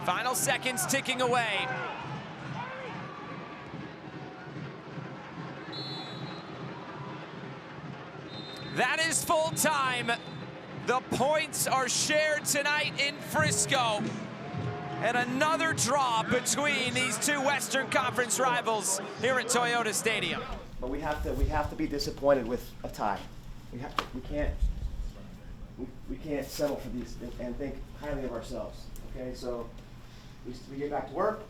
Final seconds ticking away. That is full time. The points are shared tonight in Frisco. And another draw between these two Western Conference rivals here at Toyota Stadium. But we have to be disappointed with a tie. We can't settle for these and think highly of ourselves. Okay, so we get back to work.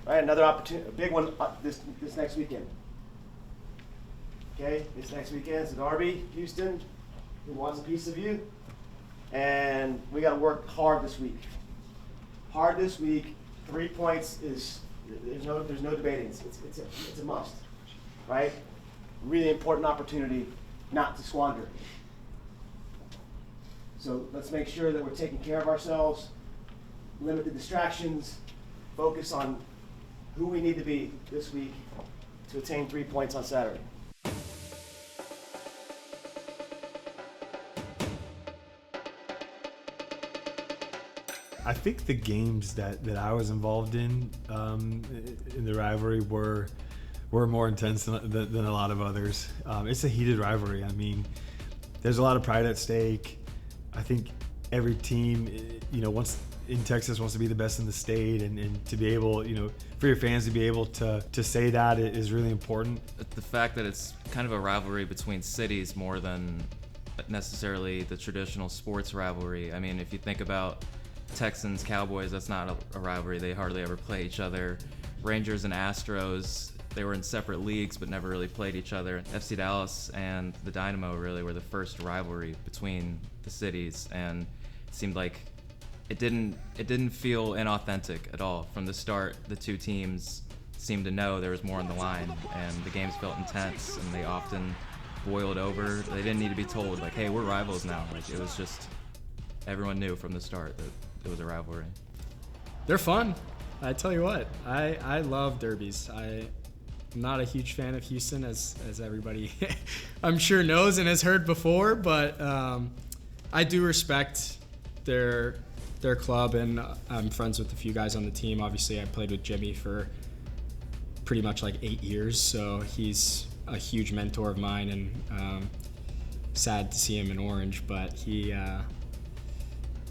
Right, another opportunity, a big one this next weekend. Okay, this next weekend is Derby, Houston, who wants a piece of you, and we got to work hard this week. Hard this week. 3 points is there's no debating. It's a must, right? Really important opportunity not to squander. So let's make sure that we're taking care of ourselves, limit the distractions, focus on who we need to be this week to attain 3 points on Saturday. I think the games that I was involved in the rivalry were more intense than a lot of others. It's a heated rivalry. I mean, there's a lot of pride at stake. I think every team, wants in Texas wants to be the best in the state, and to be able, for your fans to be able to say that is really important. The fact that it's kind of a rivalry between cities more than necessarily the traditional sports rivalry. I mean, if you think about Texans, Cowboys, that's not a rivalry. They hardly ever play each other. Rangers and Astros, they were in separate leagues but never really played each other. FC Dallas and the Dynamo really were the first rivalry between the cities, and it seemed like it didn't feel inauthentic at all. From the start, the two teams seemed to know there was more on the line, and the games felt intense, and they often boiled over. They didn't need to be told, like, hey, we're rivals now. Like, it was just, everyone knew from the start that it was a rivalry. They're fun. I tell you what, I love derbies. I'm not a huge fan of Houston, as everybody I'm sure knows and has heard before, but I do respect their club, and I'm friends with a few guys on the team. Obviously, I played with Jimmy for pretty much like 8 years, so he's a huge mentor of mine, and sad to see him in orange, but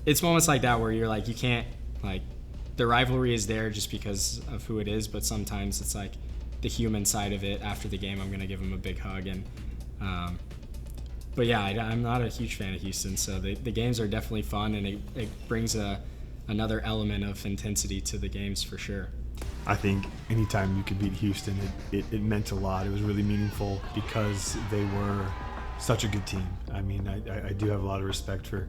it's moments like that where you're like, you can't, like, the rivalry is there just because of who it is, but sometimes it's like the human side of it. After the game, I'm gonna give him a big hug, and but yeah, I'm not a huge fan of Houston, so the games are definitely fun, and it brings another element of intensity to the games for sure. I think anytime you could beat Houston, it meant a lot. It was really meaningful because they were such a good team. I mean, I do have a lot of respect for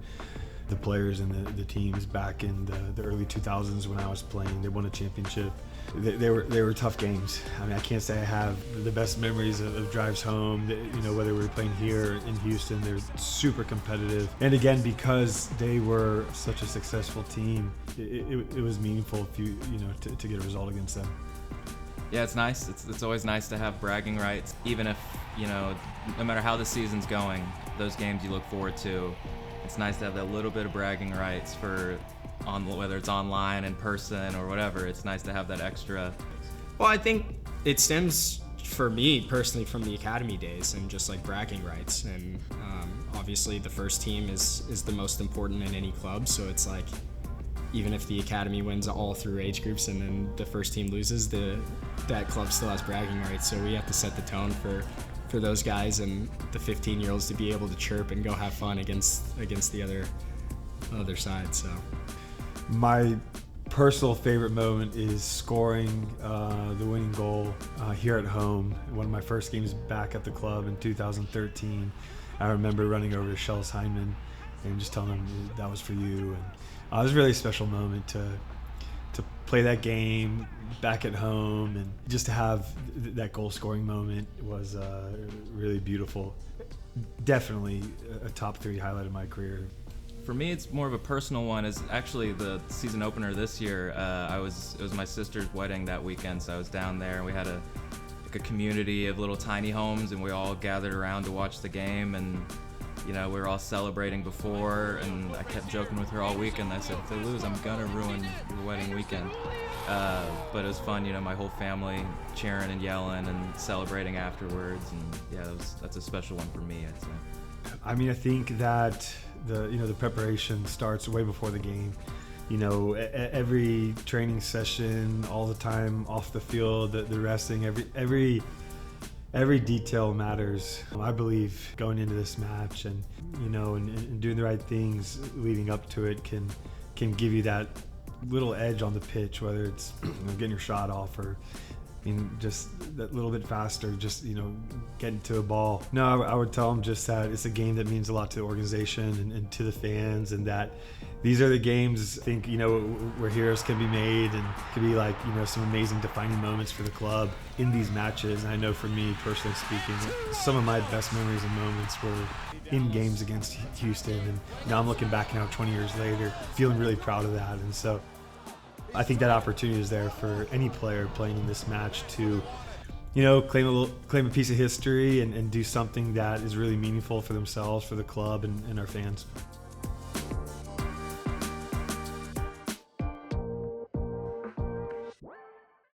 the players and the teams back in the early 2000s when I was playing. They won a championship. They were tough games. I mean, I can't say I have the best memories of drives home. Whether we were playing here in Houston, they're super competitive. And again, because they were such a successful team, it was meaningful to get a result against them. Yeah, it's nice. It's always nice to have bragging rights, even if, no matter how the season's going, those games you look forward to, it's nice to have that little bit of bragging rights whether it's online, in person, or whatever. It's nice to have that extra. Well, I think it stems, for me personally, from the academy days and just like bragging rights. And obviously the first team is the most important in any club. So it's like, even if the academy wins all through age groups and then the first team loses, that club still has bragging rights. So we have to set the tone for those guys and the 15-year-olds to be able to chirp and go have fun against the other side. So my personal favorite moment is scoring the winning goal here at home. One of my first games back at the club in 2013. I remember running over to Shells Hyndman and just telling him that was for you. And it was a really special moment to play that game back at home, and just to have that goal scoring moment was really beautiful. Definitely a top 3 highlight of my career. For me, it's more of a personal one. Is actually the season opener this year. It was my sister's wedding that weekend, so I was down there, and we had a community of little tiny homes, and we all gathered around to watch the game. And You know, we were all celebrating before, and I kept joking with her all weekend. I said, if they lose, I'm gonna ruin your wedding weekend. But it was fun, you know, my whole family cheering and yelling and celebrating afterwards, and yeah, that's a special one for me, I'd say. I mean, I think that the preparation starts way before the game. You know, every training session, all the time off the field, the resting, every detail matters. I believe going into this match and doing the right things leading up to it can give you that little edge on the pitch, whether it's getting your shot off or just that little bit faster, just getting to a ball. No, I would tell them just that it's a game that means a lot to the organization and to the fans, and that these are the games I think where heroes can be made and can be like some amazing defining moments for the club in these matches. And I know for me personally speaking, some of my best memories and moments were in games against Houston, and I'm looking back now 20 years later feeling really proud of that. And so I think that opportunity is there for any player playing in this match to claim a piece of history and do something that is really meaningful for themselves, for the club, and our fans.